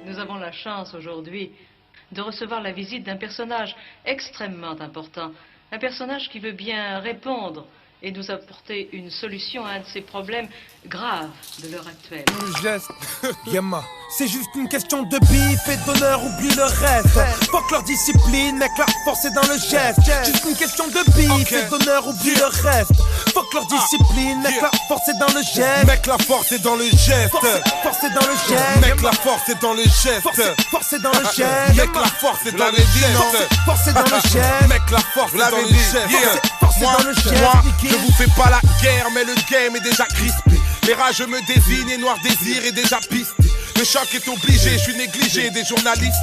Nous avons la chance aujourd'hui de recevoir la visite d'un personnage extrêmement important. Un personnage qui veut bien répondre et nous apporter une solution à un de ces problèmes graves de l'heure actuelle. Geste, Yama. C'est juste une question de bif et d'honneur, oublie le reste. Fuck leur discipline, mec, la force est dans le geste. Juste une question de bif et d'honneur, oublie le reste. Fuck leur discipline, mec, la force est dans le geste. Mec, la force est dans le geste. Force est dans le geste. Mec, la force est dans le geste. Force est dans le geste. Mec, la force est dans le geste. Force est dans le geste. Mec, la force est dans le geste. Moi, je vous fais pas la guerre, mais le game est déjà crispé. Les rages me désignent et Noir Désir est déjà pisté. Le choc est obligé, je suis négligé des journalistes.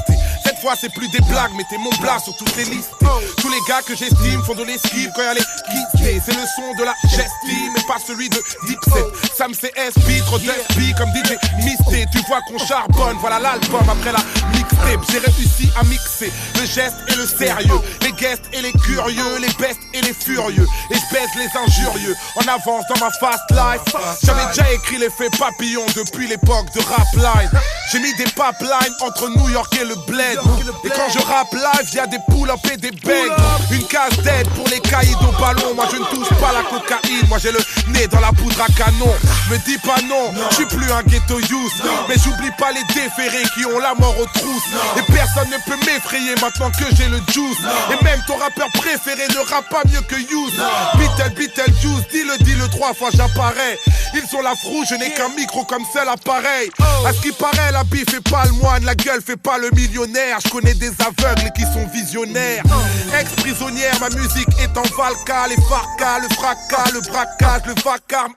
Cette fois c'est plus des blagues, mettez mon blague sur toutes les listes. Tous les gars que j'estime font de l'esquive quand y'a les quittés. C'est le son de la gestime et pas celui de Dipset. Sam CSP, trop d'SP comme DJ Misté. Tu vois qu'on charbonne, voilà l'album après la mixtape. J'ai réussi à mixer le geste et le sérieux, les guests et les curieux, les bestes et les furieux. Et je baise les injurieux en avance dans ma fast life. J'avais déjà écrit l'effet papillon depuis l'époque de Rap Line. J'ai mis des pipelines entre New York et le bled. Et quand je rappe live, y'a des pull-up et des begs. Une case d'aide pour les caïds au ballon. Moi je ne touche pas la cocaïne, moi j'ai le nez dans la poudre à canon. Me dis pas non, je suis plus un ghetto youth. Mais j'oublie pas les déférés qui ont la mort aux trousses. Et personne ne peut m'effrayer maintenant que j'ai le juice. Et même ton rappeur préféré ne rappe pas mieux que Youth. Beatle, dis-le 3 fois j'apparais. Ils ont la frouge, je n'ai qu'un micro comme seul appareil. À ce qui paraît, la bif fait pas le moine, la gueule fait pas le millionnaire. Je connais des aveugles qui sont visionnaires. Ex-prisonnière, ma musique est en valka. Les farcas, le fracas, le braquage, le vacarme.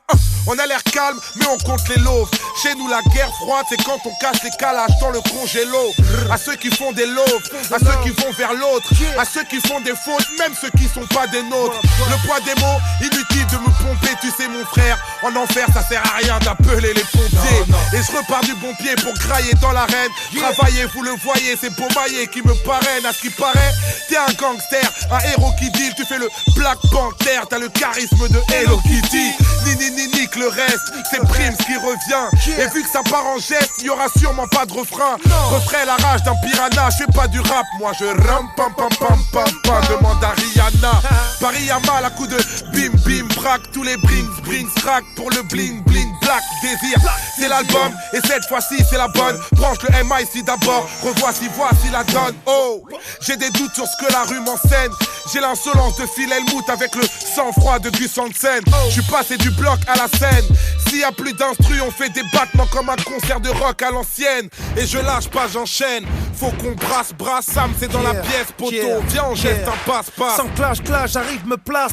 On a l'air calme, mais on compte les loaves. Chez nous, la guerre froide, c'est quand on cache les calages dans le congélo. À ceux qui font des loaves, à ceux qui vont vers l'autre, à ceux qui font des fautes, même ceux qui sont pas des nôtres. Le poids des mots, inutile de me pomper, tu sais mon frère. En enfer, ça sert à rien d'appeler les pompiers. Et je repars du bon pied pour grailler dans l'arène. Travailler, vous le voyez, c'est Beaumaillé qui me parraine. À ce qui paraît, t'es un gangster, un héros qui deal. Tu fais le Black Panther, t'as le charisme de Hello Kitty. Nique le reste, c'est Prims qui revient. Et vu que ça part en geste, y'aura sûrement pas de refrain. Refrain la rage d'un piranha, je fais pas du rap, moi je ram pam pam pam pam pam. Demande à Rihanna. Paris à mal à coup de bim bim braque. Tous les brings crack pour le bling bling black désir. C'est l'album et cette fois-ci c'est la bonne. Branche le MIC d'abord, revoici voici la donne. Oh, j'ai des doutes sur ce que la rue m'enseigne. J'ai l'insolence de Phil Helmut avec le sang-froid de Gus Hansen. Je suis passé du bloc à la scène. S'il y a plus d'instru, on fait des battements comme un concert de rock à l'ancienne. Et je lâche pas, j'enchaîne. Faut qu'on brasse, Sam, c'est dans la pièce, poteau. Viens, on geste un passe-passe. Sans clash, j'arrive, me place.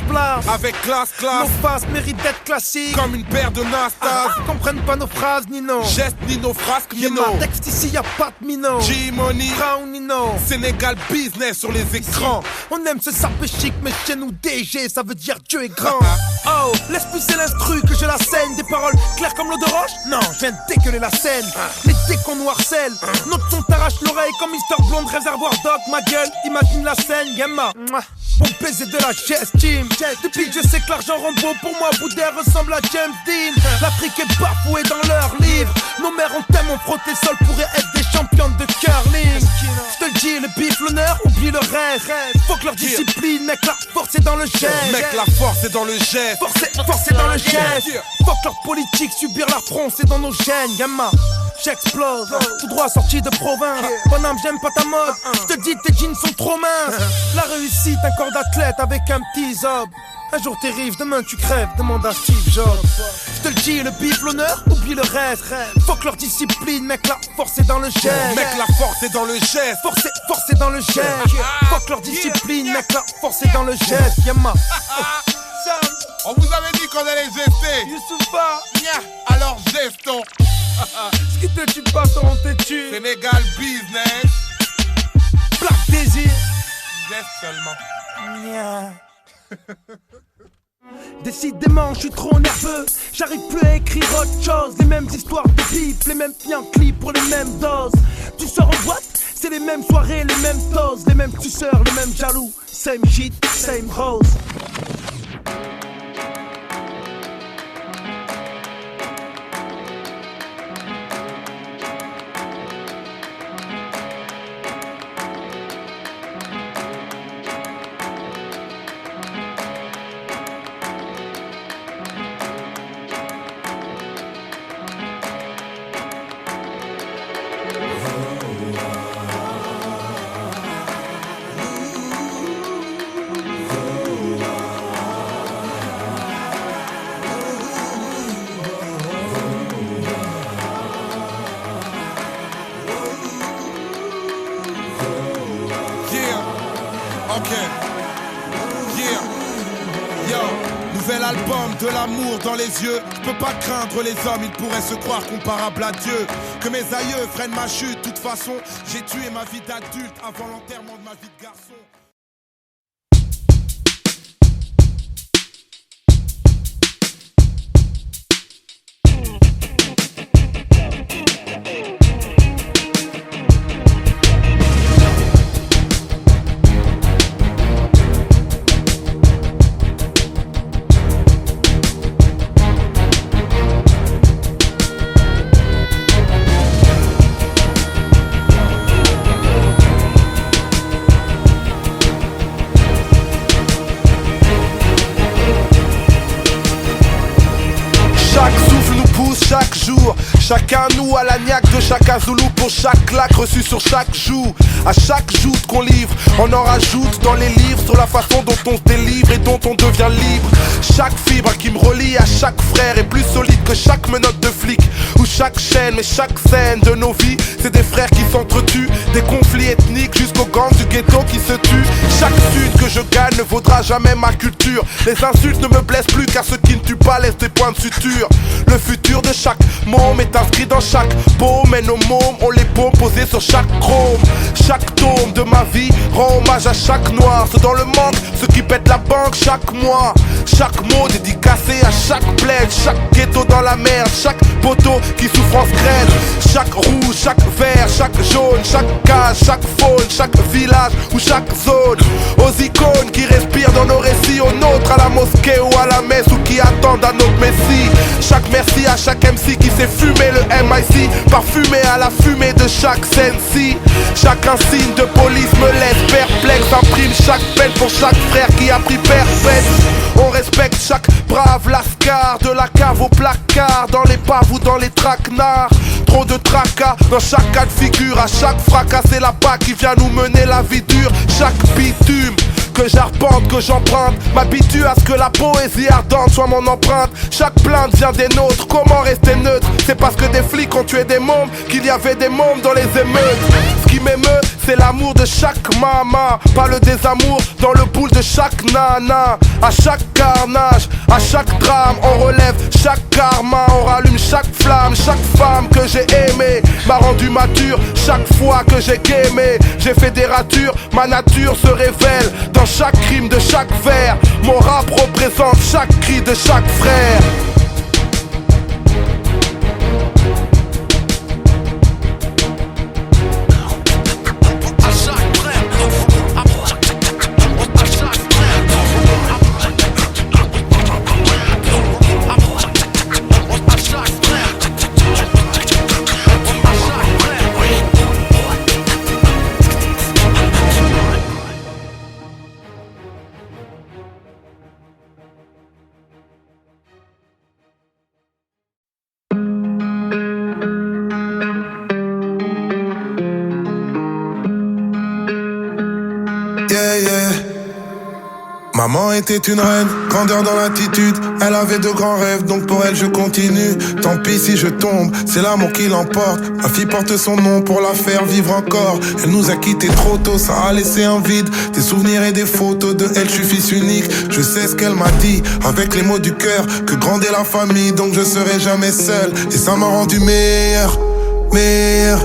Avec classe. Nos faces méritent d'être classiques. Comme une paire de Nastas. Comprennent pas nos phrases, Nino. Geste, Nino, frasque, Nino. Y'a ma texte ici, y'a pas de Mino. G-Money, Crown, Nino. Sénégal business sur les écrans. On aime ce sapé chic, mais chez nous, DG, ça veut dire Dieu est grand. Oh, laisse pousser l'instru, que je la scène. Des paroles claires comme l'eau de roche. Non, je viens de dégueuler la scène. Mais dès qu'on nous harcèle, notre son t'arrache l'oreille comme Mister Blonde, réservoir Doc. Ma gueule, imagine la scène, Yama. Bon baiser de la gestime. Depuis que je sais que l'argent rend beau, pour moi Bouddha ressemble à James Dean. L'Afrique est bafouée dans leurs livres. Nos mères ont tellement frotté sol pourraient être des championnes de curling. Je te le dis, le bif, l'honneur, oublie le reste. Faut que leur discipline, mec, la force est dans le geste. Mec, la force est dans le geste. Force est dans le geste. Faut que leur politique, subir leur front, c'est dans nos gènes, Yama. J'explose, tout droit sorti de province. Bonhomme, j'aime pas ta mode. Je te dis, tes jeans sont trop minces. La réussite, un corps d'athlète avec un petit zob. Un jour t'es riche, demain tu crèves, demande à Steve Jobs. Je te le dis, le bif, l'honneur, oublie le reste. Faut que leur discipline, mec, la force est dans le geste. Mec, la force est dans le geste. Force est dans le geste. Faut que leur discipline, mec, la force est dans le geste. Yama. On vous avait dit qu'on allait gester. Youssoufa. Alors gestons. Ce qui te tue pas, on te tue. Sénégal business. Black Désir. Geste seulement. Décidément, je suis trop nerveux. J'arrive plus à écrire autre chose. Les mêmes histoires de bif, les mêmes clips pour les mêmes doses. Tu sors en boîte, c'est les mêmes soirées, les mêmes doses, les mêmes tueurs, les mêmes jaloux. Same shit, same rose. Ok. Yeah. Yo. Nouvel album de l'amour dans les yeux. Je peux pas craindre les hommes, ils pourraient se croire comparables à Dieu. Que mes aïeux freinent ma chute. De toute façon, j'ai tué ma vie d'adulte avant l'enterrement de ma vie de garçon. Chaque jour, chacun nous à la niaque de chaque Azoulou pour chaque claque reçue sur chaque joue. À chaque joute qu'on livre, on en rajoute dans les livres sur la façon dont on se délivre et dont on devient libre. Chaque fibre qui me relie à chaque frère est plus solide que chaque menotte de flic ou chaque chaîne, mais chaque scène de nos vies, c'est des frères qui s'entretuent, des conflits ethniques jusqu'aux gangs du ghetto qui se tuent. Chaque sud que je gagne ne vaudra jamais ma culture. Les insultes ne me blessent plus car ceux qui ne tuent pas laissent des points de suture. Le futur de chaque môme est inscrit dans chaque paume et nos mômes ont les paumes posées sur chaque chrome. Chaque tome de ma vie rend hommage à chaque noir, ceux dans le manque, ceux qui pètent la banque chaque mois. Chaque mot dédicacé à chaque plaide, chaque ghetto dans la merde, chaque poteau qui souffrance crève. Chaque rouge, chaque vert, chaque jaune, chaque case, chaque faune, chaque village ou chaque zone. Aux icônes qui respirent dans nos récits, aux nôtres à la mosquée ou à la messe ou qui attendent un autre messie. Chaque merci à chaque MC qui s'est fumé le MIC, parfumé à la fumée de chaque Sensi. Chaque insigne de police me laisse perplexe, imprime chaque peine pour chaque frère qui a pris perpète. On respecte chaque brave lascar, de la cave au placard, dans les paves ou dans les traquenards. Trop de tracas dans chaque cas de figure, à chaque fracas c'est la PAC qui vient nous mener la vie dure. Chaque bitume que j'arpente, que j'emprunte, m'habitue à ce que la poésie ardente soit mon empreinte. Chaque plainte vient des nôtres, comment rester neutre? C'est parce que des flics ont tué des mômes qu'il y avait des mômes dans les émeutes. Ce qui m'émeut, c'est l'amour de chaque maman, pas le désamour dans le boule de chaque nana. À chaque carnage, à chaque drame, on relève chaque karma, on rallume chaque flamme. Chaque femme que j'ai aimée m'a rendu mature chaque fois que j'ai gamé. J'ai fait des ratures, ma nature se révèle dans chaque crime de chaque vers. Mon rap représente chaque cri de chaque frère. Maman était une reine, grandeur dans l'attitude. Elle avait de grands rêves, donc pour elle je continue. Tant pis si je tombe, c'est l'amour qui l'emporte. Ma fille porte son nom pour la faire vivre encore. Elle nous a quittés trop tôt, ça a laissé un vide. Des souvenirs et des photos de elle, je suis fils unique. Je sais ce qu'elle m'a dit, avec les mots du cœur, que grande est la famille, donc je serai jamais seul. Et ça m'a rendu meilleur, meilleur,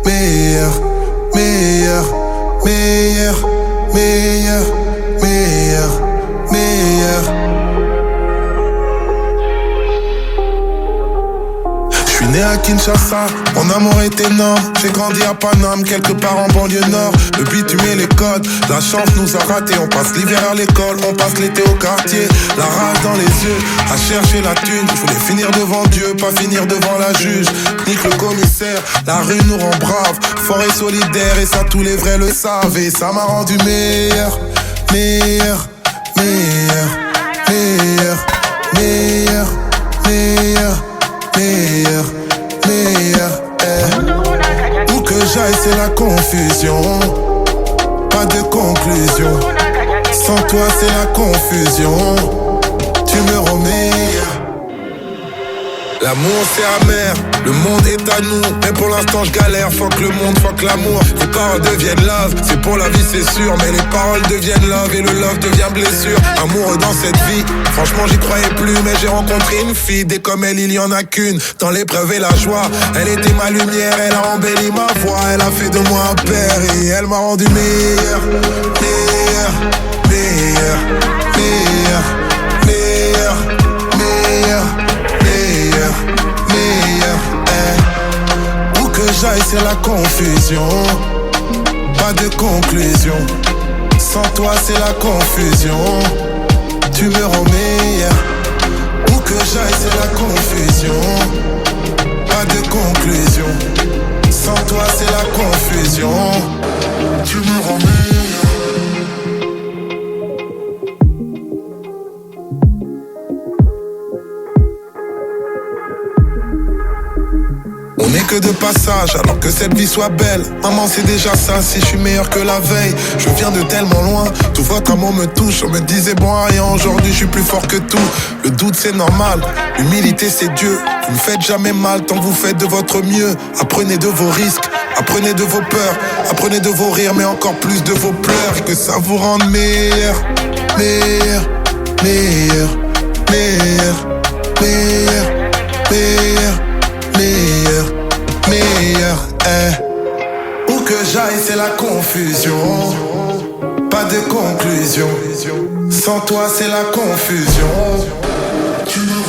meilleur, meilleur, meilleur, meilleur, meilleur, meilleur. Je suis né à Kinshasa, mon amour est énorme. J'ai grandi à Paname, quelque part en banlieue nord. Le bitume et les codes, la chance nous a ratés. On passe l'hiver à l'école, on passe l'été au quartier. La rage dans les yeux, à chercher la thune. Je voulais finir devant Dieu, pas finir devant la juge. Nique le commissaire, la rue nous rend braves. Fort et solidaire, et ça tous les vrais le savent. Et ça m'a rendu meilleur, meilleur, meilleur, meilleur, meilleur, meilleur, meilleur, meilleur. Où que j'aille c'est la confusion, pas de conclusion. Sans toi c'est la confusion. Tu me rends meilleur. L'amour c'est amer, le monde est à nous. Mais pour l'instant je galère, fuck le monde, fuck l'amour. Les paroles deviennent love, c'est pour la vie c'est sûr. Mais les paroles deviennent love et le love devient blessure. Amoureux dans cette vie, franchement j'y croyais plus. Mais j'ai rencontré une fille, dès comme elle il y en a qu'une. Dans l'épreuve et la joie, elle était ma lumière. Elle a embelli ma voix, elle a fait de moi un père. Et elle m'a rendu meilleur, meilleur, meilleur, meilleur, meilleur, meilleur, meilleur, meilleur, Où que j'aille c'est la confusion, pas de conclusion. Sans toi c'est la confusion, tu me rends meilleur. Où que j'aille c'est la confusion, pas de conclusion. Sans toi c'est la confusion, tu me rends meilleur. On n'est que de passage, alors que cette vie soit belle. Maman c'est déjà ça, si je suis meilleur que la veille. Je viens de tellement loin, tout votre amour me touche. On me disait bon à rien, aujourd'hui je suis plus fort que tout. Le doute c'est normal, l'humilité c'est Dieu. Vous ne faites jamais mal tant que vous faites de votre mieux. Apprenez de vos risques, apprenez de vos peurs, apprenez de vos rires mais encore plus de vos pleurs. Et que ça vous rende meilleur, meilleur, meilleur, meilleur, meilleur, meilleur, meilleur, meilleur, Où que j'aille c'est la confusion, pas de conclusion. Sans toi c'est la confusion. Tu me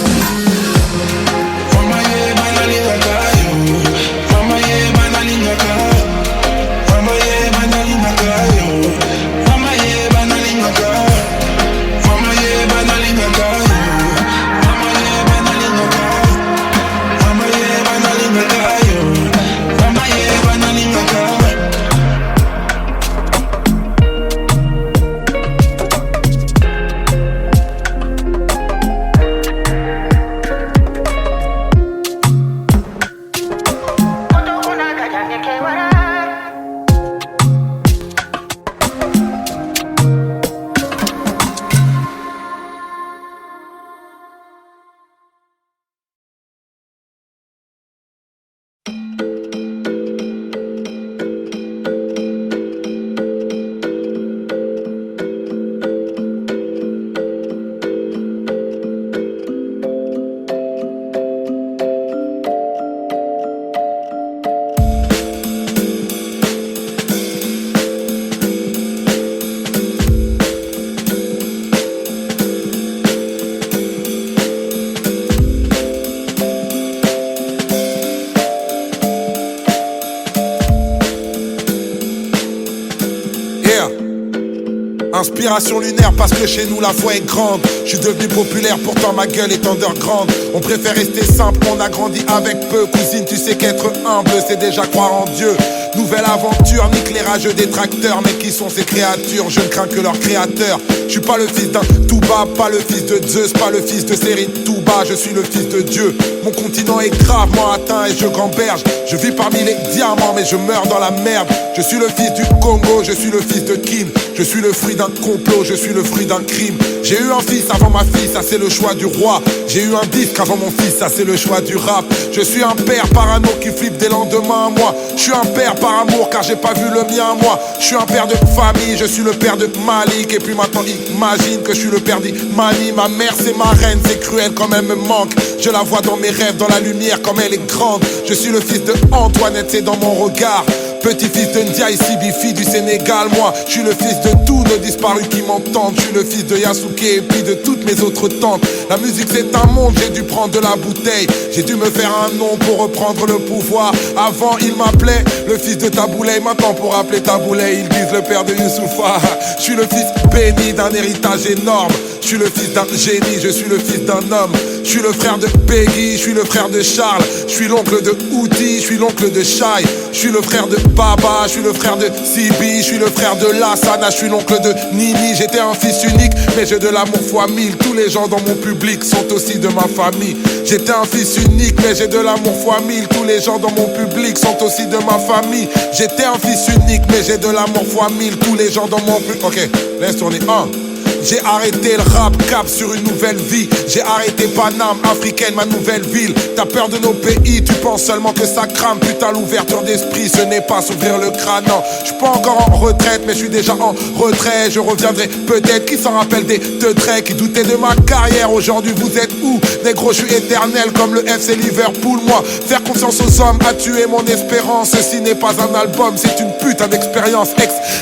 Inspiration lunaire parce que chez nous la foi est grande. Je suis devenu populaire pourtant ma gueule est underground. On préfère rester simple, on a grandi avec peu. Cousine tu sais qu'être humble c'est déjà croire en Dieu. Nouvelle aventure, nique les rageux détracteurs. Mais qui sont ces créatures, je ne crains que leur créateur. Je suis pas le fils d'un Touba, pas le fils de Zeus, pas le fils de Série Touba. Je suis le fils de Dieu. Mon continent est gravement atteint et je gamberge. Je vis parmi les diamants mais je meurs dans la merde. Je suis le fils du Congo, je suis le fils de Kim. Je suis le fruit d'un complot, je suis le fruit d'un crime. J'ai eu un fils avant ma fille, ça c'est le choix du roi. J'ai eu un disque avant mon fils, ça c'est le choix du rap. Je suis un père parano qui flippe des lendemains à moi. Je suis un père par amour car j'ai pas vu le mien moi. Je suis un père de famille, je suis le père de Malik. Et puis maintenant imagine que je suis le père d'Imani. Ma mère c'est ma reine, c'est cruel comme elle me manque. Je la vois dans mes rêves, dans la lumière comme elle est grande. Je suis le fils de Antoinette, c'est dans mon regard. Petit-fils de Ndiaye Sibifi du Sénégal, moi je suis le fils de tous nos disparus qui m'entendent. Je suis le fils de Yasuke et puis de toutes mes autres tantes. La musique c'est un monde, j'ai dû prendre de la bouteille. J'ai dû me faire un nom pour reprendre le pouvoir. Avant il m'appelait le fils de Taboulay, maintenant pour appeler Taboulay ils disent le père de Youssoufa. Je suis le fils béni d'un héritage énorme. Je suis le fils d'un génie, je suis le fils d'un homme. Je suis le frère de Peggy, je suis le frère de Charles. Je suis l'oncle de Outi, je suis l'oncle de Shai. Je suis le frère de Baba, je suis le frère de Sibi. Je suis le frère de Lassana, je suis l'oncle de Nini. J'étais un fils unique, mais j'ai de l'amour fois 1000. Tous les gens dans mon public sont aussi de ma famille. J'étais un fils unique, mais j'ai de l'amour fois 1000. Tous les gens dans mon public sont aussi de ma famille. J'étais un fils unique, mais j'ai de l'amour fois 1000. Tous les gens dans mon public. Ok, laisse tourner. J'ai arrêté le rap, cap sur une nouvelle vie. J'ai arrêté Paname, africaine, ma nouvelle ville. T'as peur de nos pays, tu penses seulement que ça crame. Putain, l'ouverture d'esprit, ce n'est pas s'ouvrir le crâne. Non, j'suis pas encore en retraite, mais je suis déjà en retrait. Je reviendrai peut-être, qui s'en rappelle des deux traits qui doutaient de ma carrière. Aujourd'hui, vous êtes où? Négro, je suis éternel comme le FC Liverpool. Moi, faire confiance aux hommes a tué mon espérance. Ceci n'est pas un album, c'est une putain d'expérience.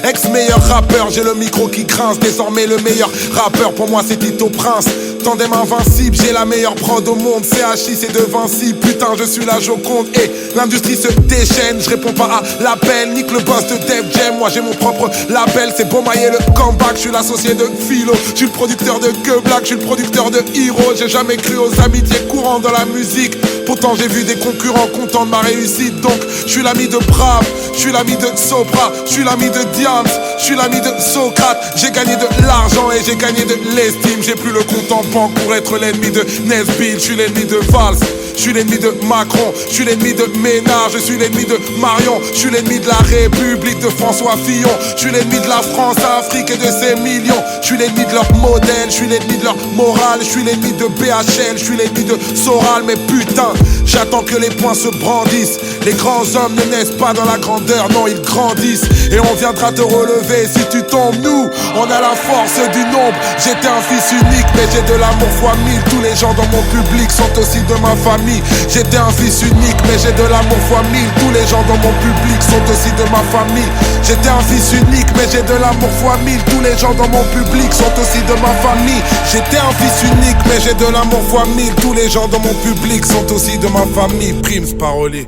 Ex-meilleur rappeur, j'ai le micro qui grince. Désormais le meilleur rappeur, pour moi c'est Tito Prince. Tandem invincible, j'ai la meilleure prod au monde. CHI c'est de Vinci, putain je suis la Joconde. Et l'industrie se déchaîne, je réponds pas à l'appel. Nique le boss de Def Jam, moi j'ai mon propre label. C'est Beaumaillé le comeback, je suis l'associé de Philo. Je suis le producteur de Que Black, je suis le producteur de Hero. J'ai jamais cru aux amitiés courantes dans la musique. Pourtant j'ai vu des concurrents contents de ma réussite. Donc je suis l'ami de Brave, je suis l'ami de Sopra, je suis l'ami de Diams, je suis l'ami de Socrate. J'ai gagné de l'argent et j'ai gagné de l'estime. J'ai plus le compte en banque pour être l'ennemi de Nesbill. Je suis l'ennemi de Valls, je suis l'ennemi de Macron, je suis l'ennemi de Ménard, je suis l'ennemi de Marion, je suis l'ennemi de la République de François Fillon. Je suis l'ennemi de la France, Afrique et de ses millions. Je suis l'ennemi de leur modèle, je suis l'ennemi de leur morale. Je suis l'ennemi de BHL, je suis l'ennemi de Soral. Mais putain, j'attends que les poings se brandissent. Les grands hommes ne naissent pas dans la grandeur, non ils grandissent. Et on viendra te relever si tu tombes. Nous, on a la force du nombre. J'étais un fils unique mais j'ai de l'amour fois 1000. Tous les gens dans mon public sont aussi de ma famille. J'étais un fils unique mais j'ai de l'amour fois 1000. Tous les gens dans mon public sont aussi de ma famille. J'étais un fils unique mais j'ai de l'amour fois 1000. Tous les gens dans mon public sont aussi de ma famille. J'étais un fils unique mais j'ai de l'amour fois 1000. Tous les gens dans mon public sont aussi de ma famille. Primes parolier.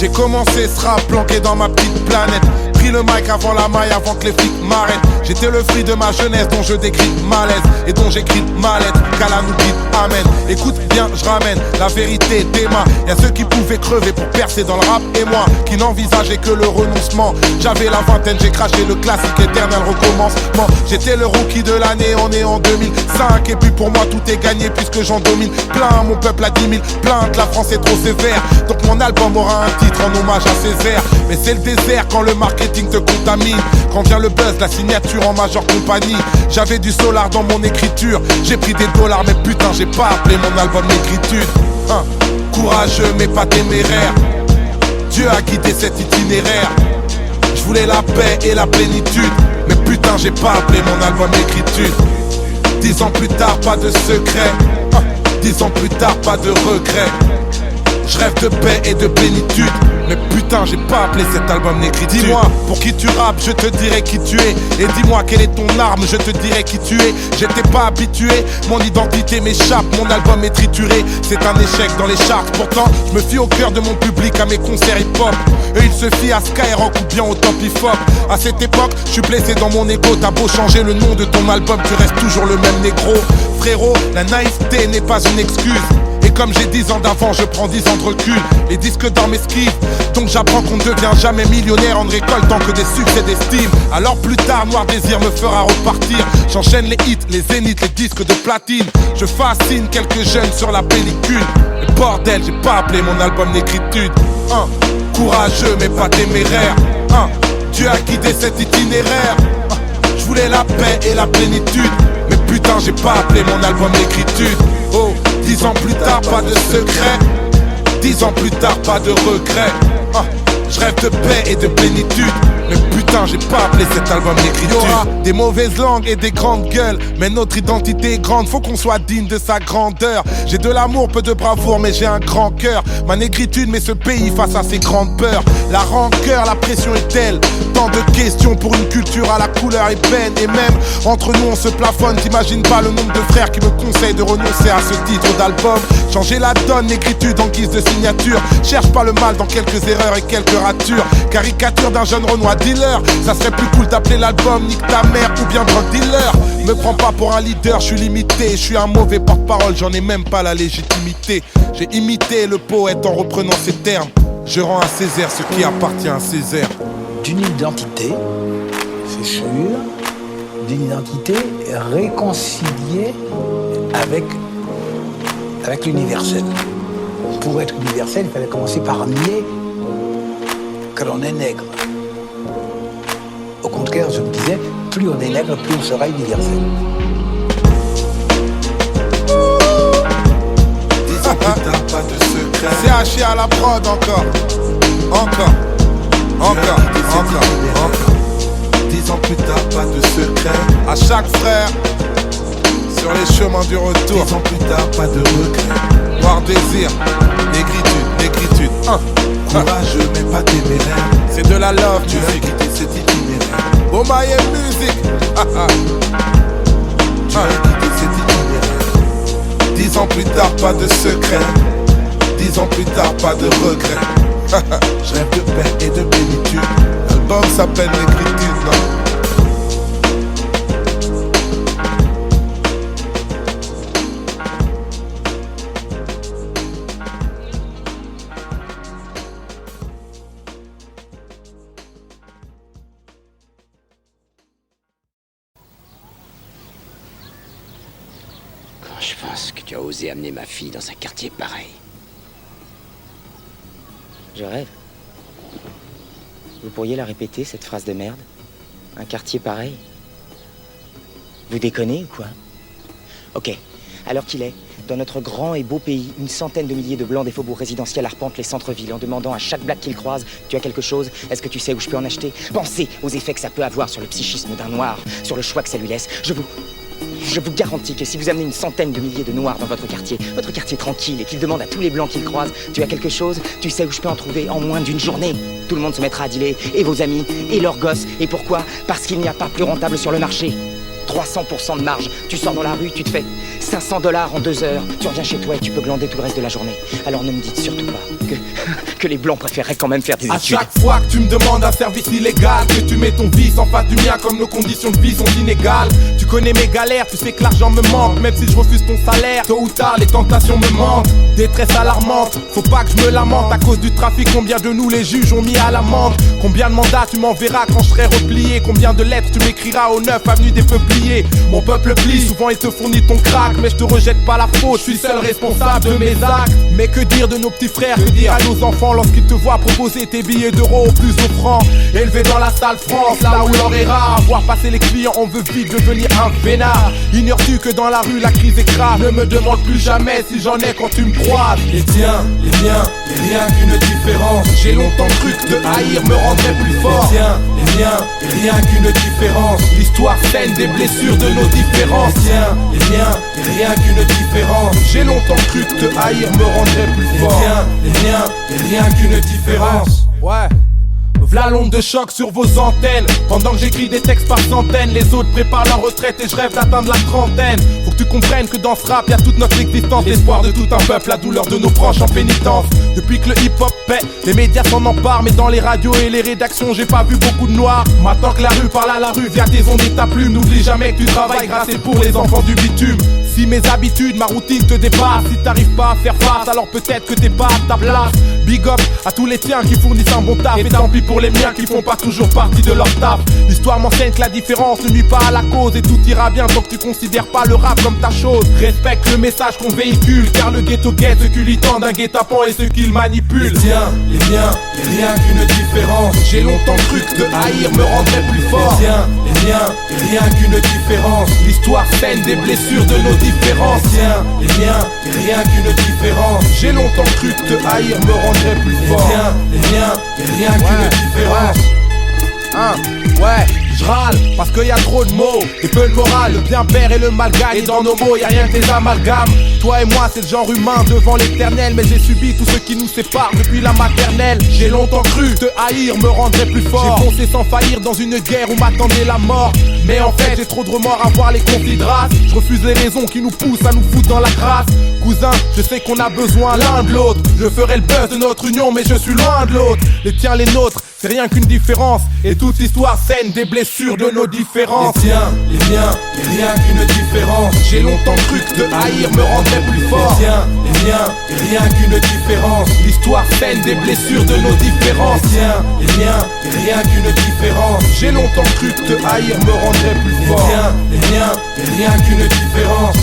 J'ai commencé ce rap planqué dans ma petite planète. Pris le mic avant la maille, avant que les flics m'arrêtent. J'étais le fruit de ma jeunesse dont je décris malaise et dont j'écris ma lettre. Qu'Allah nous dit amen. Écoute bien, je ramène la vérité des mains. Y'a ceux qui pouvaient crever pour percer dans le rap et moi qui n'envisageais que le renoncement. J'avais la vingtaine, j'ai craché le classique éternel recommencement. J'étais le rookie de l'année, on est en 2005. Et puis pour moi tout est gagné puisque j'en domine plein. Mon peuple a 10 000 plaintes, la France est trop sévère. Donc mon album aura un titre en hommage à Césaire. Mais c'est le désert quand le marketing te contamine. Quand vient le buzz, la signature en majeure compagnie. J'avais du solar dans mon écriture. J'ai pris des dollars mais putain j'ai pas appelé mon album Négritude. Courageux mais pas téméraire. Dieu a guidé cet itinéraire. Je voulais la paix et la plénitude. Mais putain j'ai pas appelé mon album Négritude. 10 ans plus tard pas de secret. 10 ans plus tard pas de regret. Je rêve de paix et de plénitude. Mais putain j'ai pas appelé cet album Négritude. Dis-moi pour qui tu rappes, je te dirai qui tu es. Et dis-moi quelle est ton arme, je te dirai qui tu es. J'étais pas habitué, mon identité m'échappe. Mon album est trituré, c'est un échec dans les charts. Pourtant je me fie au cœur de mon public, à mes concerts hip-hop. Eux ils se fient à Skyrock ou bien au top hip-hop. À cette époque, je suis blessé dans mon ego. T'as beau changer le nom de ton album, tu restes toujours le même négro. Frérot, la naïveté n'est pas une excuse. Et comme j'ai 10 ans d'avant, je prends 10 ans de recul. Les disques d'or m'esquivent, donc j'apprends qu'on ne devient jamais millionnaire en ne récoltant que des succès d'estime. Alors plus tard, Noir Désir me fera repartir. J'enchaîne les hits, les zéniths, les disques de platine. Je fascine quelques jeunes sur la pellicule. Mais bordel, j'ai pas appelé mon album Négritude. Courageux mais pas téméraire. Dieu a guidé cet itinéraire. Je voulais la paix et la plénitude. Mais putain j'ai pas appelé mon album Négritude. 10 ans plus tard pas de secret. 10 ans plus tard pas de regret. Je rêve de paix et de plénitude. Mais putain j'ai pas appelé cet album Négritude. Y'aura des mauvaises langues et des grandes gueules, mais notre identité est grande, faut qu'on soit digne de sa grandeur. J'ai de l'amour, peu de bravoure, mais j'ai un grand cœur. Ma négritude met ce pays face à ses grandes peurs. La rancœur, la pression est telle. Tant de questions pour une culture à la couleur ébène. Et même entre nous on se plafonne. T'imagines pas le nombre de frères qui me conseillent de renoncer à ce titre d'album. Changer la donne, négritude en guise de signature. Cherche pas le mal dans quelques erreurs et quelques ratures. Caricature d'un jeune Renoir dealer. Ça serait plus cool d'appeler l'album Nique ta mère ou bien drug dealer. Me prends pas pour un leader, je suis limité. Je suis un mauvais porte-parole, j'en ai même pas la légitimité. J'ai imité le poète en reprenant ses termes. Je rends à Césaire ce qui appartient à Césaire. D'une identité, c'est sûr, d'une identité réconciliée avec l'universel. Pour être universel, il fallait commencer par nier que l'on est nègre. Au contraire, je me disais, plus on est nègre, plus on sera universel. Disons que t'as pas de secret. C'est haché à la prod encore. Encore. 10 ans plus tard, pas de secret. À chaque frère, sur les chemins du retour. 10 ans plus tard, pas de regret. Noir désir, négritude. Courageux mais pas téméraire. C'est de la love, tu as quitté cet itinéraire. Bomaye musique. Tu as quitté cet itinéraire. 10 ans plus tard, pas de secret. 10 ans plus tard, pas de regret. Je rêve de paix et de plénitude. L'album s'appelle Négritude, non? Quand je pense que tu as osé amener ma fille dans un quartier pareil. Je rêve. Vous pourriez la répéter, cette phrase de merde? Un quartier pareil? Vous déconnez ou quoi? Ok, alors qu'il est, dans notre grand et beau pays, une centaine de milliers de blancs des faubourgs résidentiels arpentent les centres-villes en demandant à chaque black qu'ils croisent: tu as quelque chose? Est-ce que tu sais où je peux en acheter? Pensez aux effets que ça peut avoir sur le psychisme d'un noir, sur le choix que ça lui laisse. Je vous garantis que si vous amenez une centaine de milliers de noirs dans votre quartier tranquille, et qu'ils demandent à tous les blancs qu'ils croisent: tu as quelque chose? Tu sais où je peux en trouver? En moins d'une journée, tout le monde se mettra à dealer, et vos amis, et leurs gosses. Et pourquoi? Parce qu'il n'y a pas plus rentable sur le marché. 300% de marge. Tu sors dans la rue, tu te fais $500 en 2 heures. Tu reviens chez toi et tu peux glander tout le reste de la journée. Alors ne me dites surtout pas que les blancs préféreraient quand même faire des études. À chaque fois que tu me demandes un service illégal, que tu mets ton vice en face du mien, comme nos conditions de vie sont inégales. Tu connais mes galères, tu sais que l'argent me manque. Même si je refuse ton salaire, tôt ou tard les tentations me mentent. Détresse alarmante, faut pas que je me lamente. À cause du trafic, combien de nous les juges ont mis à l'amende? Combien de mandats tu m'enverras quand je serai replié? Combien de lettres tu m'écriras au 9 avenue des Peupliers? Mon peuple plie, souvent il te fournit ton crack. Mais je te rejette pas la faute, je suis seul responsable de mes actes. Mais que dire de nos petits frères, que dire à nos enfants lorsqu'ils te voient proposer tes billets d'euros au plus offrant? Élevé dans la salle France, là où l'or est rare. Voir passer les clients, on veut vite devenir un vénard. Ignores-tu que dans la rue la crise écrase? Ne me demande plus jamais si j'en ai quand tu me croises. Les tiens, les miens, et rien qu'une différence. J'ai longtemps cru que de haïr me rendrait plus fort. Les tiens, les miens, et rien qu'une différence. L'histoire saine des blessures de nos différences. Les tiens, les miens, et rien qu'une différence. J'ai longtemps cru que de haïr me rendrait plus fort. Les tiens, les miens, et rien qu'une différence. Ouais. V'là l'onde de choc sur vos antennes. Pendant que j'écris des textes par centaines, les autres préparent leur retraite et je rêve d'atteindre la trentaine. Faut que tu comprennes que dans ce rap y'a toute notre existence. L'espoir de tout un peuple, la douleur de nos proches en pénitence. Depuis que le hip-hop paie, les médias s'en emparent. Mais dans les radios et les rédactions j'ai pas vu beaucoup de noirs. Maintenant que la rue parle à la rue via tes ondes et ta plume, n'oublie jamais que tu travailles grâce et pour les enfants du bitume. Si mes habitudes, ma routine te dépasse, si t'arrives pas à faire face, alors peut-être que t'es pas à ta place. Big up à tous les tiens qui fournissent un bon taf. Et tant pis pour les miens qui font pas toujours partie de leur taf. L'histoire m'enseigne que la différence ne nuit pas à la cause. Et tout ira bien tant que tu considères pas le rap comme ta chose. Respecte le message qu'on véhicule, car le ghetto guette ceux qui lui tendent un guet-apens et ceux qui le manipulent. Les tiens, les miens, et rien qu'une différence. J'ai longtemps cru que de haïr me rendrait plus fort. Les tiens, les miens, et rien qu'une différence. L'histoire saine des blessures de nos différences. Les tiens, les miens, et rien qu'une différence. J'ai longtemps cru que de haïr me rendrait plus fort. Les tiens, les miens, et rien qu'une différence. Ouais, je râle parce qu'il y a trop de mots et peu de morale. Le bien perd et le mal gagne. Et dans nos mots, y'a rien que des amalgames. Toi et moi, c'est le genre humain devant l'éternel. Mais j'ai subi tout ce qui nous sépare depuis la maternelle. J'ai longtemps cru que te haïr me rendrait plus fort. J'ai foncé sans faillir dans une guerre où m'attendait la mort. Mais en fait, j'ai trop de remords à voir les conflits de race. Je refuse les raisons qui nous poussent à nous foutre dans la crasse. Cousin, je sais qu'on a besoin l'un de l'autre. Je ferai le buzz de notre union, mais je suis loin de l'autre. Les tiens, les nôtres, c'est rien qu'une différence. Et toute histoire saigne des blessures de nos différences. Les tiens, les miens, et rien qu'une différence. J'ai longtemps cru que de haïr me rendrait plus fort. Les tiens, les miens, et rien qu'une différence. L'histoire saigne des blessures de nos différences. Les tiens, les miens, et rien qu'une différence. J'ai longtemps cru que de haïr me rendrait plus fort. Les tiens, les miens, et rien qu'une différence.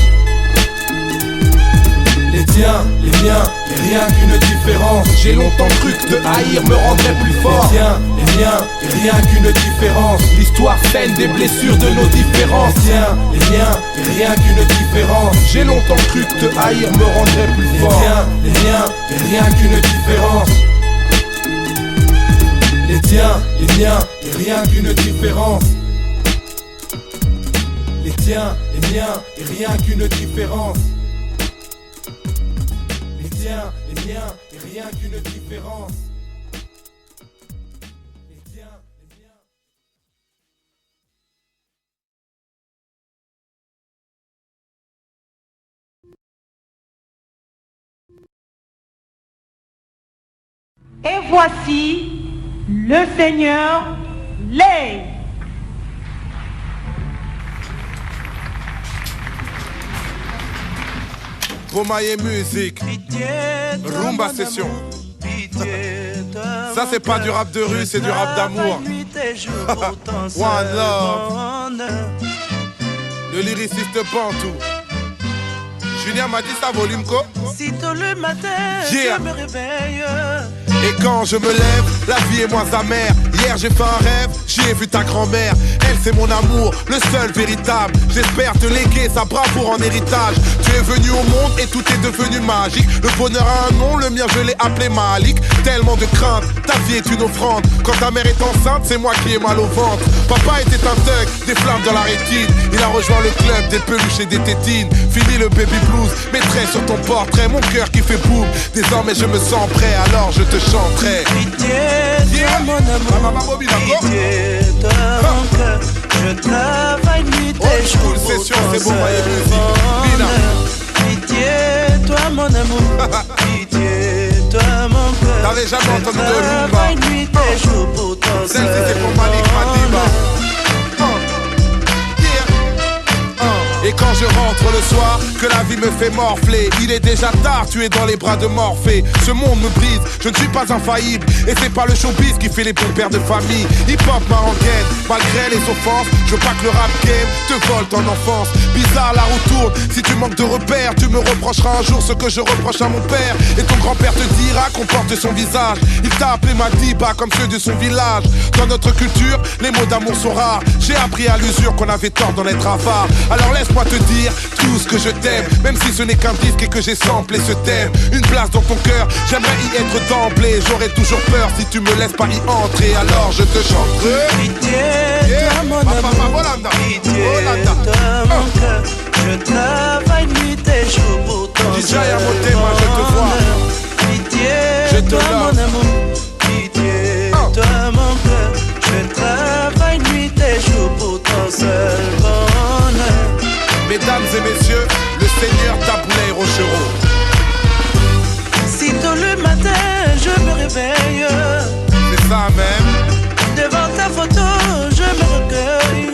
Les tiens, les miens, et rien qu'une différence. J'ai longtemps cru que de haïr me rendrait plus fort. Les tiens, les miens, et rien qu'une différence. L'histoire saigne des blessures de nos différences. Les tiens, les miens, et rien qu'une différence. J'ai longtemps cru que de haïr me rendrait plus fort. Les tiens, les miens, et rien qu'une différence. Les tiens, les miens, et rien qu'une différence. Les tiens, les miens, et rien qu'une différence. Les tiens, les miens, et rien qu'une différence. Les tiens, les miens. Et voici le Seigneur Lay. Romaille musique, Rumba session. Ça c'est pas du rap de rue, c'est du rap d'amour. One love. Le lyriciste Bantou. Julien m'a dit ça volume quoi? Si tôt le matin, yeah. Je me réveille. Et quand je me lève, la vie est moins amère. Hier j'ai fait un rêve, j'y ai vu ta grand-mère. Elle c'est mon amour, le seul véritable. J'espère te léguer sa bravoure en héritage. Tu es venu au monde et tout est devenu magique. Le bonheur a un nom, le mien je l'ai appelé Malik. Tellement de crainte, ta vie est une offrande. Quand ta mère est enceinte, c'est moi qui ai mal au ventre. Papa était un thug, des flammes dans la rétine. Il a rejoint le club des peluches et des tétines. Fini le baby blues, mettrai sur ton portrait mon cœur qui fait boum. Désormais je me sens prêt, alors je te chanterai. Pitié, toi mon amour, pitié, toi mon cœur. Je travaille nuit et jour pour session, ton c'est bon, seul pitié, toi mon amour, pitié, toi mon cœur. T'avais jamais entendu de rumba? Je travaille nuit et jour pour ton seul celle-ci c'est pour Malik Madiba. Et quand je rentre le soir, que la vie me fait morfler, il est déjà tard, tu es dans les bras de Morphée. Ce monde me brise, je ne suis pas infaillible. Et c'est pas le showbiz qui fait les bons pères de famille. Hip-hop m'a rengaine, malgré les offenses. Je veux pas que le rap game te vole ton enfance. Bizarre la roue tourne, si tu manques de repères, tu me reprocheras un jour ce que je reproche à mon père. Et ton grand-père te dira qu'on porte son visage. Il t'a appelé Madiba comme ceux de son village. Dans notre culture, les mots d'amour sont rares. J'ai appris à l'usure qu'on avait tort d'en être avare. Alors laisse-moi te dire tout ce que je t'aime, même si ce n'est qu'un disque et que j'ai samplé ce thème. Une place dans ton cœur, j'aimerais y être d'emblée. J'aurais toujours peur si tu me laisses pas y entrer. Alors je te chanterai. Pitié, toi mon amour, pitié, toi mon cœur. Je travaille nuit et jour pour ton seul bonheur. Pitié, toi mon amour, pitié, toi mon cœur. Je travaille nuit et jour pour ton seul bonheur. Mesdames et messieurs, le Seigneur Taboulay Rochereau. Si tôt le matin, je me réveille. C'est ça même. Devant ta photo, je me recueille.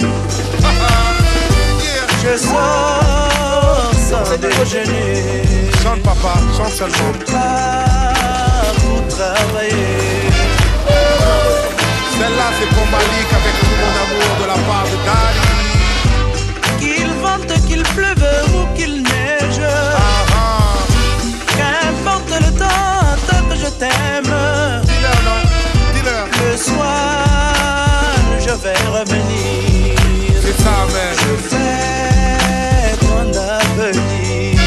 Je sors sans déjeuner. Chante papa, chante seulement. Je pars pour travailler. Celle-là c'est pour Malik avec tout mon amour de la part de Dali. Qu'il vente, qu'il pleuve ou qu'il neige, qu'importe le temps, tant que je t'aime. Dis-leur non, dis-leur. Le soir, je vais revenir. C'est ça même. Je fais ton avenir.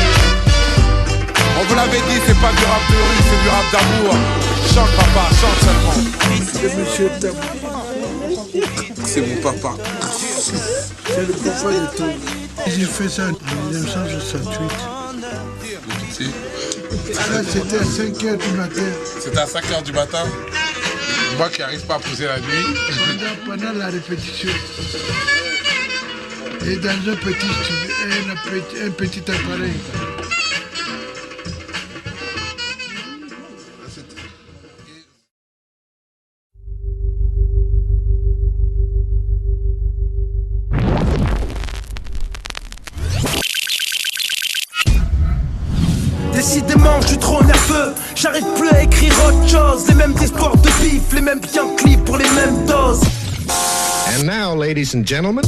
On vous l'avait dit, c'est pas du rap de rue, c'est du rap d'amour. Chante papa, chante seulement. C'est monsieur Tabou. C'est mon papa. C'est le papa de tout. J'ai fait ça en 1968. Ça, c'était à 5h du matin. C'était à 5h du matin. Moi qui n'arrive pas à poser la nuit. Pendant la répétition. Et dans un petit studio, un petit appareil. je suis trop nerveux. J'arrive plus à écrire autre chose. Les mêmes histoires de bif, les mêmes biens clips pour les mêmes doses. And now, ladies and gentlemen.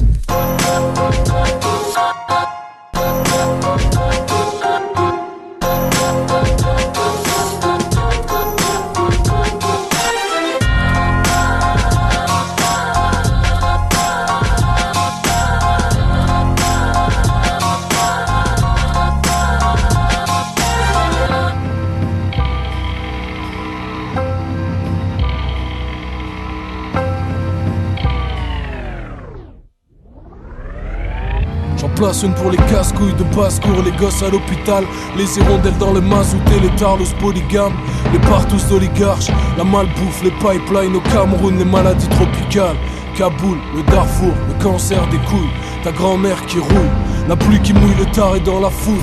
Place une pour les casse-couilles de basse-cour, les gosses à l'hôpital, les hirondelles dans le mazout et les tarlos polygames, les partous d'oligarches, la malbouffe, les pipelines au Cameroun, les maladies tropicales, Kaboul, le Darfour, le cancer des couilles, ta grand-mère qui rouille, la pluie qui mouille le taré dans la foule.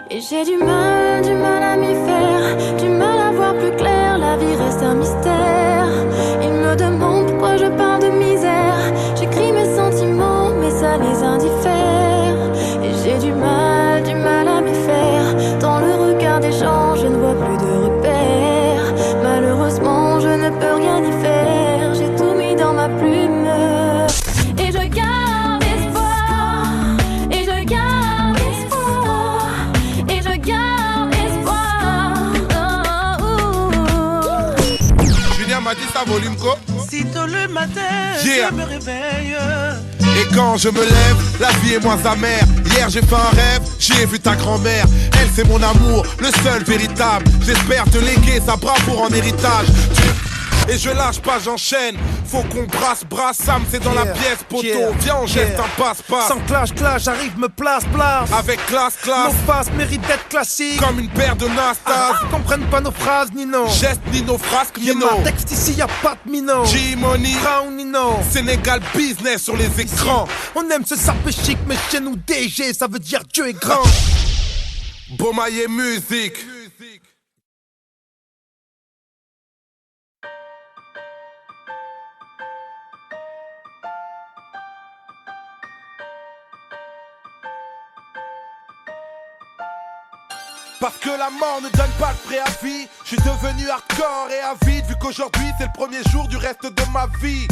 Et j'ai du mal à m'y faire, du mal à voir plus clair, la vie reste un mystère. Ils me demandent pourquoi je parle de misère, j'écris mes sentiments mais ça les indiffère. Et j'ai du mal à m'y faire, dans le regard des gens je ne vois plus de repères. Malheureusement je ne peux rien y faire, j'ai tout mis dans ma plume. Et je garde espoir, et je garde espoir, et je garde espoir. Julien m'a dit ça, volume quoi? Si tôt le matin, yeah. Je me réveille. Et quand je me lève, la vie est moins amère. Hier j'ai fait un rêve, j'ai vu ta grand-mère. Elle c'est mon amour, le seul véritable. J'espère te léguer sa bravoure en héritage. Et je lâche pas, j'enchaîne. Faut qu'on brasse, Sam c'est dans la pièce, poteau. Viens on geste un passe-passe. Sans clash, j'arrive, me place. Avec classe. Nos faces méritent d'être classiques. Comme une paire de Nastas. Comprennent pas nos phrases, Nino. Geste Nino, frasque Nino. Y'a ma texte ici, y'a pas de Mino. G-Money, Brown Nino. Sénégal business sur les écrans. On aime ce sapé chic, mais chez nous DG, ça veut dire Dieu est grand. Beaumaillé musique. Parce que la mort ne donne pas de préavis. Je suis devenu hardcore et avide, vu qu'aujourd'hui c'est le premier jour du reste de ma vie.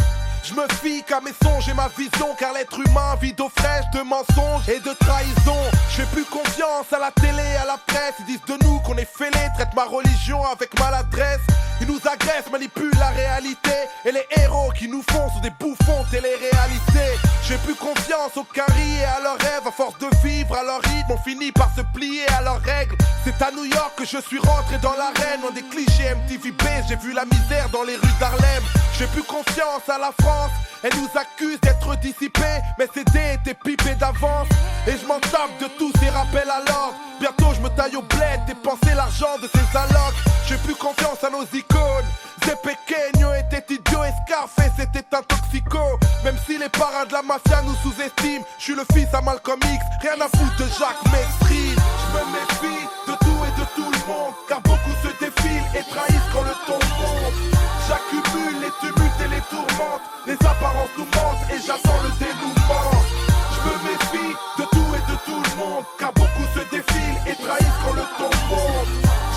Je me fie qu'à mes songes et ma vision, car l'être humain vit d'eau fraîche, de mensonges et de trahison. Je fais plus confiance à la télé, à la presse. Ils disent de nous qu'on est fêlés, traitent ma religion avec maladresse. Ils nous agressent, manipulent la réalité. Et les héros qui nous font sont des bouffons de télé-réalité. J'ai plus confiance aux caries et à leurs rêves. À force de vivre à leur rythme, on finit par se plier à leurs règles. C'est à New York que je suis rentré dans l'arène. Dans des clichés MTV Base, j'ai vu la misère dans les rues d'Harlem. J'ai plus confiance à la France. Elle nous accuse d'être dissipés, mais ces dés étaient pipés d'avance. Et je m'en tape de tous ces rappels à l'ordre. Bientôt je me taille au bled, dépenser l'argent de ces allocs. J'ai plus confiance à nos icônes. Zé Pequeño était idiot et Scarface était un toxico. Même si les parrains de la mafia nous sous-estiment, je suis le fils à Malcolm X, rien à foutre de Jacques Mainstream. Je me méfie de tout et de tout le monde, car beaucoup se défilent et trahissent quand le ton monte. J'accumule les tumultes et les tourmentes, les apparences nous mentent et j'attends le dénouement. Je me méfie de tout et de tout le monde, car beaucoup se défilent et trahissent quand le ton monte.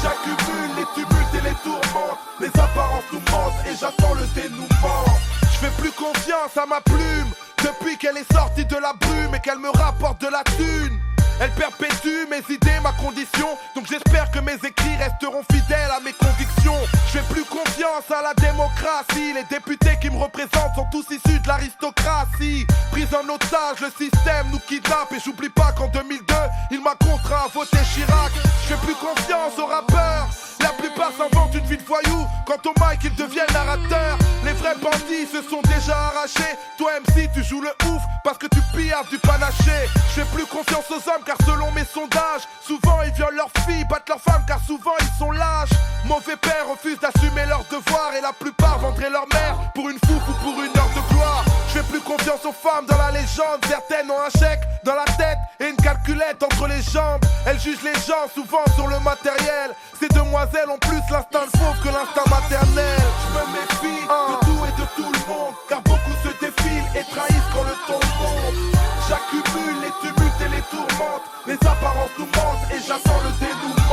J'accumule les tumultes et les tourmentes, les apparences nous mentent et j'attends le dénouement. Je fais plus confiance à ma plume, depuis qu'elle est sortie de la brume et qu'elle me rapporte de la thune. Elle perpétue mes idées, ma condition. Donc j'espère que mes écrits resteront fidèles à mes convictions. Je fais plus confiance à la démocratie. Les députés qui me représentent sont tous issus de l'aristocratie. Pris en otage, le système nous kidnappe. Et j'oublie pas qu'en 2002, il m'a contraint à voter Chirac. Je fais plus confiance aux rappeurs. La plupart s'inventent une vie de voyou. Quant au mic, ils deviennent narrateurs. Les vrais bandits se sont déjà arrachés. Toi MC, tu joues le ouf parce que tu pillardes du panaché. Je fais plus confiance aux hommes car selon mes sondages, souvent ils violent leurs filles, battent leurs femmes car souvent ils sont lâches. Mauvais pères refusent d'assumer leurs devoirs et la plupart vendraient leur mère pour une fouf ou pour une heure de gloire. Je fais plus confiance aux femmes dans la légende. Certaines ont un chèque dans la tête et une calculette entre les jambes. Elles jugent les gens souvent sur le matériel. Ces demoiselles ont plus l'instinct de fauve que l'instinct maternel. Je me méfie de tout et de tout le monde, car beaucoup se défilent et trahissent quand le ton monte. J'accumule les tumultes et les tourmentes, les apparences nous mentent et j'attends le dénouement.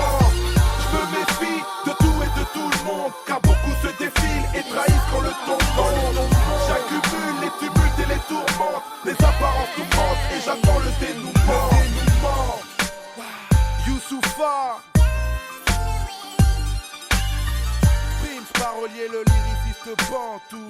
de Bantou.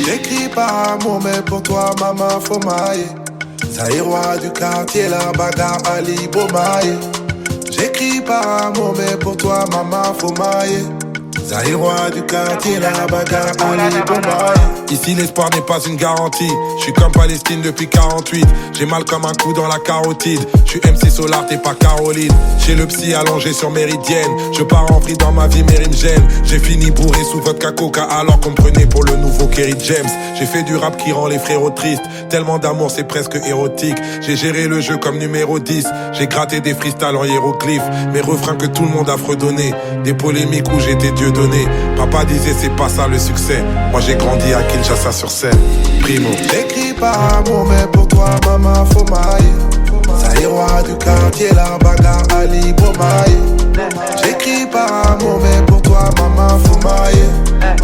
J'écris par amour mais pour toi maman faut mailler. Zaïrois du quartier, la bagarre Ali Bomaye. J'écris par amour mais pour toi maman faut mailler. Zaïrois du quartier, la bagarre Ali Bomaye. Ici l'espoir n'est pas une garantie. Je suis comme Palestine depuis 48. J'ai mal comme un coup dans la carotide. Je suis MC Solar, t'es pas Caroline. J'ai le psy allongé sur Méridienne. Je pars en vrille dans ma vie, mais me gêne. J'ai fini bourré sous vodka coca alors qu'on me prenait pour le nouveau Kerry James. J'ai fait du rap qui rend les frérots tristes. Tellement d'amour c'est presque érotique. J'ai géré le jeu comme numéro 10. J'ai gratté des freestyles en hiéroglyphes. Mes refrains que tout le monde a fredonné. Des polémiques où j'étais Dieu donné. Papa disait c'est pas ça le succès. Moi j'ai grandi à Kinshasa sur scène. Primo. J'écris par amour mais pour toi maman faut mailler. Zaïrois du quartier, la bagarre Ali Bomaye. J'écris par amour mais pour toi maman faut mailler.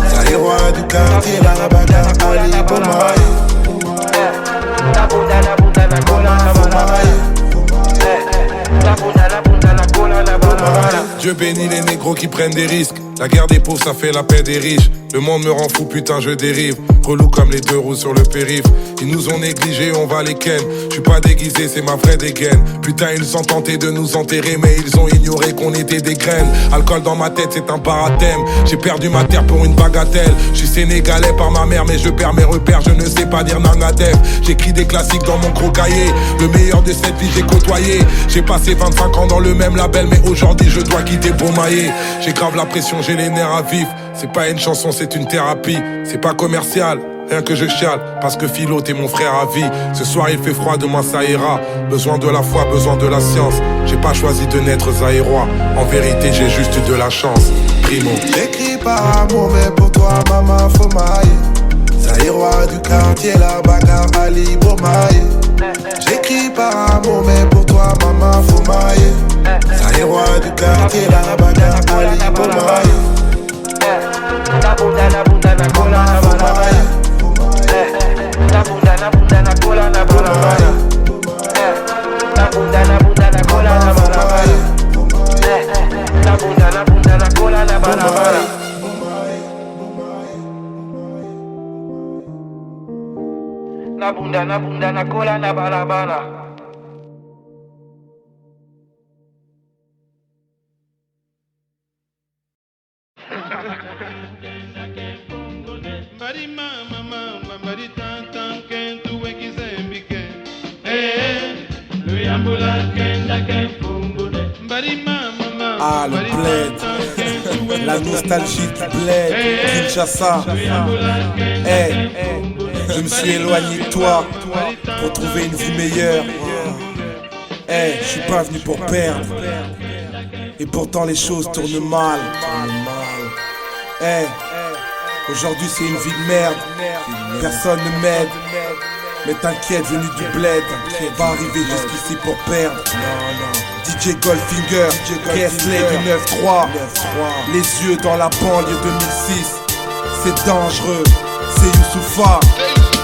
Zaïrois du quartier, la bagarre Ali Bomaye. Dieu bénit les négros qui prennent des risques. La guerre des pauvres ça fait la paix des riches. Le monde me rend fou, putain je dérive. Relou comme les deux roues sur le périph'. Ils nous ont négligés, on va les ken. Je suis pas déguisé, c'est ma vraie dégaine. Putain ils ont tenté de nous enterrer, mais ils ont ignoré qu'on était des graines. Alcool dans ma tête, c'est un barathème. J'ai perdu ma terre pour une bagatelle. Je suis sénégalais par ma mère, mais je perds mes repères. Je ne sais pas dire nangadef. J'écris des classiques dans mon gros cahier. Le meilleur de cette vie j'ai côtoyé. J'ai passé 25 ans dans le même label, mais aujourd'hui je dois quitter pour mailler. J'ai grave la pression, j'ai les nerfs à vif. C'est pas une chanson, c'est une thérapie. C'est pas commercial, rien que je chiale. Parce que Philo, t'es mon frère à vie. Ce soir il fait froid, demain ça ira. Besoin de la foi, besoin de la science. J'ai pas choisi de naître zaïrois. En vérité j'ai juste eu de la chance. Primo. J'écris par amour mais pour toi maman faut mailler. Zaïrois du quartier, la bagarre Ali Bomaye. J'écris par amour mais pour toi maman faut mailler. Zaïrois du quartier, la bagarre Ali Bomaye. La bunda, la bunda, la cola, la bomaye. La bunda, la bunda, la cola, la bomaye. La bunda, la bunda, la cola, la bomaye. La bunda, la bunda, la cola, la bomaye. La bunda, la bunda, la cola, la balabala. Ah, le bled, la nostalgie du bled, Kinshasa. Hey, je me suis éloigné de toi pour trouver une vie meilleure. Hey, je suis pas venu pour perdre. Et pourtant les choses tournent mal. Hey, aujourd'hui c'est une vie de merde. Personne ne m'aide. Mais t'inquiète, venu du bled, pas arriver jusqu'ici pour perdre. DJ Goldfinger, Kesley du 9-3. Les yeux dans la banlieue 2006. C'est dangereux, c'est Youssoupha.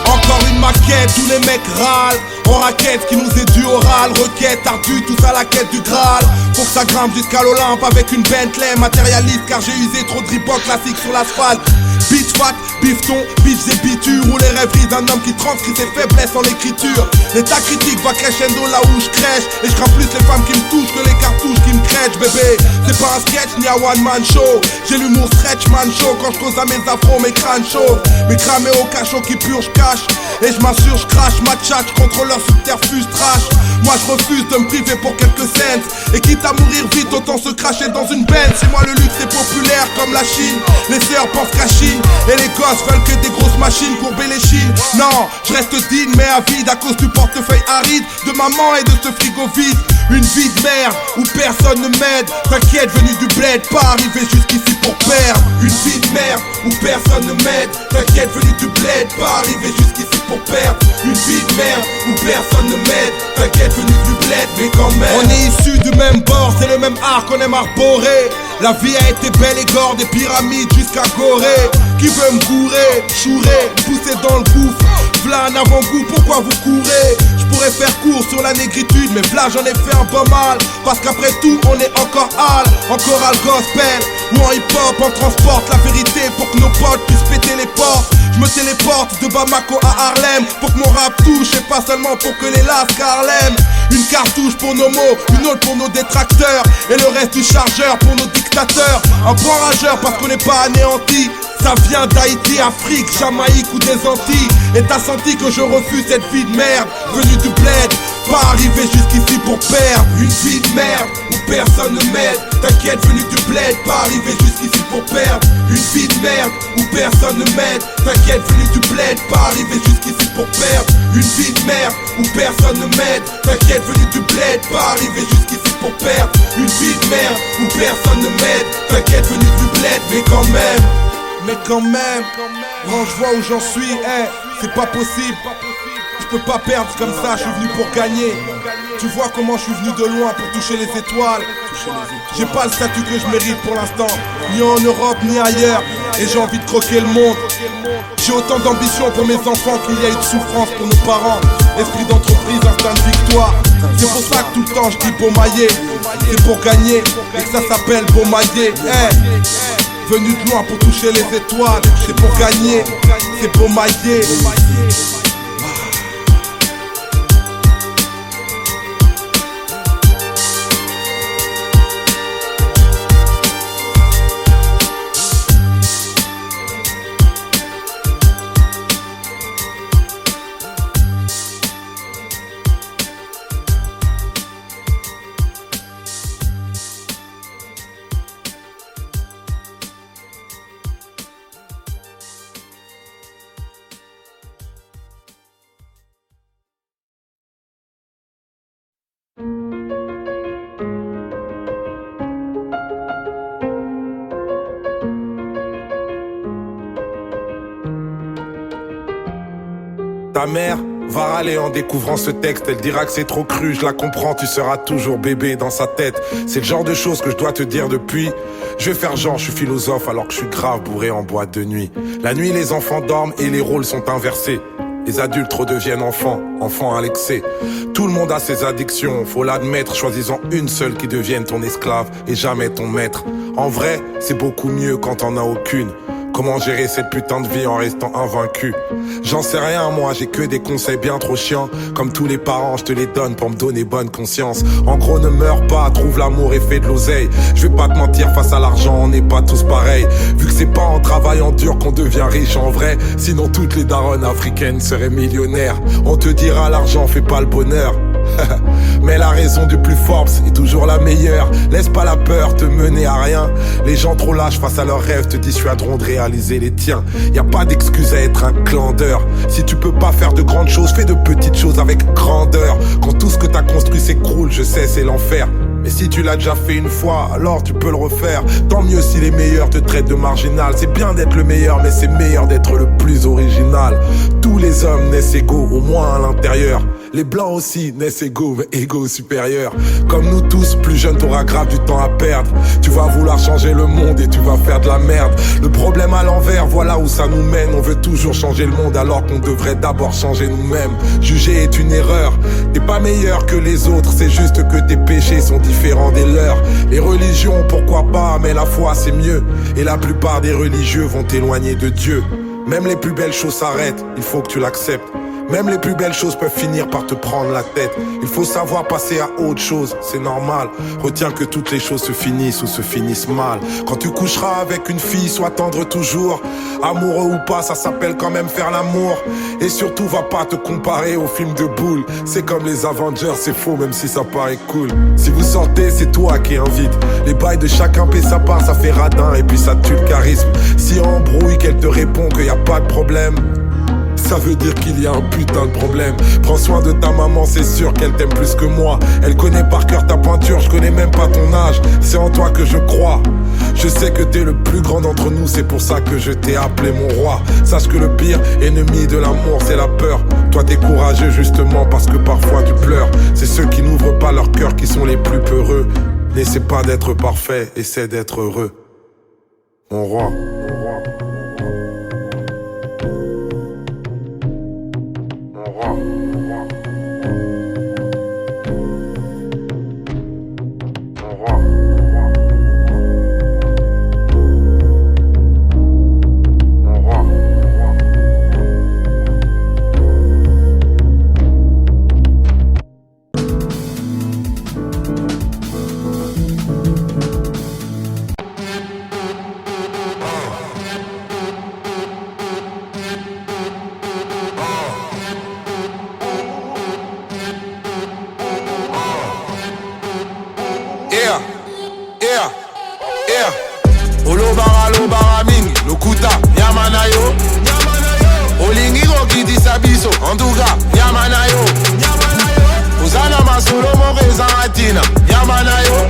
Encore une maquette, tous les mecs râlent. En raquette qui nous est du oral. Requête ardue, tous à la quête du Graal. Faut que ça grimpe jusqu'à l'Olympe avec une Bentley. Matérialiste car j'ai usé trop de Reebok classique sur l'asphalte. Bitch fat, bifton, bitch et bitu. Ou les rêveries d'un homme qui transcrit ses faiblesses en écriture. L'état critique va crescendo là où je crèche. Et je crains plus les femmes qui me touchent que les cartouches qui me crèchent, bébé. C'est pas un sketch ni un one man show. J'ai l'humour stretch man show. Quand je cause à mes afros, mes crânes chauds. Mes cramés au cachot qui purent, je cache. Et je m'assure, je crache, ma tchatch contre leur subterfuge trash. Moi je refuse de me priver pour quelques cents. Et quitte à mourir vite, autant se cracher dans une benne. Chez moi le luxe est populaire comme la Chine. Les sœurs pensent qu'à Chine. Et les gosses veulent que des grosses machines courber les chines. Non, je reste digne mais avide à cause du portefeuille aride de maman et de ce frigo vide. Une vie de merde où personne ne m'aide. T'inquiète, venu du bled, pas arrivé jusqu'ici pour perdre. Une vie de merde où personne ne m'aide. T'inquiète, venu du bled, pas arrivé jusqu'ici pour perdre. Une vie de merde où personne ne m'aide. T'inquiète, venu du bled, mais quand même. On est issus du même bord, c'est le même art qu'on aime arborer. La vie a été belle et gore, des pyramides jusqu'à Corée. Qui veut me courir, chourer, pousser dans le gouffre. V'là un avant-goût, pourquoi vous courez? Je pourrais faire court sur la négritude, mais v'là j'en ai fait un peu mal. Parce qu'après tout on est encore encore à le gospel. Ou en hip-hop on transporte la vérité pour que nos potes puissent péter les portes. Je me téléporte de Bamako à Harlem pour que mon rap touche et pas seulement pour que les lasques Harlem. Une cartouche pour nos mots, une autre pour nos détracteurs et le reste du chargeur pour nos dictateurs. Un point rageur parce qu'on n'est pas anéanti. Ça vient d'Haïti, Afrique, Jamaïque ou des Antilles. Et t'as senti que je refuse cette vie de merde. Venu du bled, pas arrivé jusqu'ici pour perdre. Une vie de merde où personne ne m'aide. T'inquiète, venu du bled, pas arrivé jusqu'ici pour perdre. Une vie de merde où personne ne m'aide. T'inquiète, venu du bled, pas arrivé jusqu'ici pour perdre. Une vie de merde où personne ne m'aide. T'inquiète, venu du bled, pas arrivé jusqu'ici pour perdre. Une vie de merde où personne ne m'aide. T'inquiète, venu du bled, mais quand même. Mais quand même, quand je vois où j'en suis, c'est pas possible. Je peux pas perdre comme ça, je suis venu pour gagner. Tu vois comment je suis venu de loin pour toucher les étoiles. J'ai pas le statut que je mérite pour l'instant, ni en Europe ni ailleurs. Et j'ai envie de croquer le monde. J'ai autant d'ambition pour mes enfants qu'il y a eu de souffrance pour nos parents. Esprit d'entreprise, instinct de victoire. C'est pour ça que tout le temps je dis Beaumaillé. C'est pour gagner et que ça s'appelle Beaumaillé. Venu de loin pour toucher les étoiles. C'est pour gagner, c'est Beaumaillé. Ta mère va râler en découvrant ce texte. Elle dira que c'est trop cru, je la comprends, tu seras toujours bébé dans sa tête. C'est le genre de choses que je dois te dire depuis. Je vais faire genre, je suis philosophe alors que je suis grave bourré en boîte de nuit. La nuit, les enfants dorment et les rôles sont inversés. Les adultes redeviennent enfants, enfants à l'excès. Tout le monde a ses addictions, faut l'admettre. Choisissant une seule qui devienne ton esclave et jamais ton maître. En vrai, c'est beaucoup mieux quand t'en as aucune. Comment gérer cette putain de vie en restant invaincu? J'en sais rien moi, j'ai que des conseils bien trop chiants. Comme tous les parents, je te les donne pour me donner bonne conscience. En gros, ne meurs pas, trouve l'amour et fais de l'oseille. Je vais pas te mentir, face à l'argent, on n'est pas tous pareils. Vu que c'est pas en travaillant dur qu'on devient riche en vrai. Sinon toutes les daronnes africaines seraient millionnaires. On te dira l'argent fait pas le bonheur. Mais la raison du plus Forbes est toujours la meilleure. Laisse pas la peur te mener à rien. Les gens trop lâches face à leurs rêves te dissuaderont de réaliser les tiens. Y a pas d'excuse à être un clandeur. Si tu peux pas faire de grandes choses, fais de petites choses avec grandeur. Quand tout ce que t'as construit s'écroule, je sais c'est l'enfer. Mais si tu l'as déjà fait une fois, alors tu peux le refaire. Tant mieux si les meilleurs te traitent de marginal. C'est bien d'être le meilleur, mais c'est meilleur d'être le plus original. Tous les hommes naissent égaux, au moins à l'intérieur. Les blancs aussi naissent égaux, mais égaux supérieurs. Comme nous tous, plus jeune t'auras grave du temps à perdre. Tu vas vouloir changer le monde et tu vas faire de la merde. Le problème à l'envers, voilà où ça nous mène. On veut toujours changer le monde alors qu'on devrait d'abord changer nous-mêmes. Juger est une erreur, t'es pas meilleur que les autres. C'est juste que tes péchés sont différents des leurs. Les religions, pourquoi pas, mais la foi c'est mieux. Et la plupart des religieux vont t'éloigner de Dieu. Même les plus belles choses s'arrêtent, il faut que tu l'acceptes. Même les plus belles choses peuvent finir par te prendre la tête. Il faut savoir passer à autre chose, c'est normal. Retiens que toutes les choses se finissent ou se finissent mal. Quand tu coucheras avec une fille, sois tendre toujours. Amoureux ou pas, ça s'appelle quand même faire l'amour. Et surtout, va pas te comparer aux films de boules. C'est comme les Avengers, c'est faux même si ça paraît cool. Si vous sortez, c'est toi qui invite. Les bails de chacun paie sa part, ça fait radin et puis ça tue le charisme. Si embrouille, qu'elle te répond qu'il y a pas de problème. ça veut dire qu'il y a un putain de problème. Prends soin de ta maman, c'est sûr qu'elle t'aime plus que moi. Elle connaît par cœur ta pointure, je connais même pas ton âge. C'est en toi que je crois. Je sais que t'es le plus grand d'entre nous, c'est pour ça que je t'ai appelé mon roi. Sache que le pire ennemi de l'amour, c'est la peur. Toi t'es courageux justement parce que parfois tu pleures. C'est ceux qui n'ouvrent pas leur cœur qui sont les plus peureux. N'essaie pas d'être parfait, essaie d'être heureux. Mon roi. Olobara mingi, lokuta, yamanayo. Olingi gokidi sabiso, anduga, yamanayo. Uzana masolo moreza atina, yamanayo.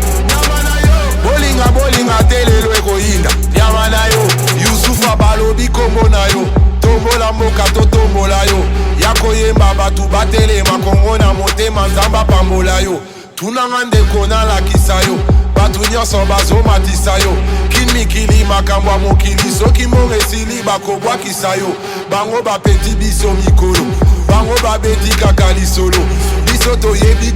Bolinga telelo ekoinda, yamanayo. Yusufa balobi kombo nayo, tombola moka to tombola yo. Yakoyemba batu batele makongo na motema nzamba pambola yo. Tunanga ndeko na lakisa yo, batu nyonso bazomatisa yo. Kinmikili makambo ya mokili soki moresili bakobwakisa yo. Bango bapeti biso mikolo, bango babeti kaka lisolo. Biso toyebi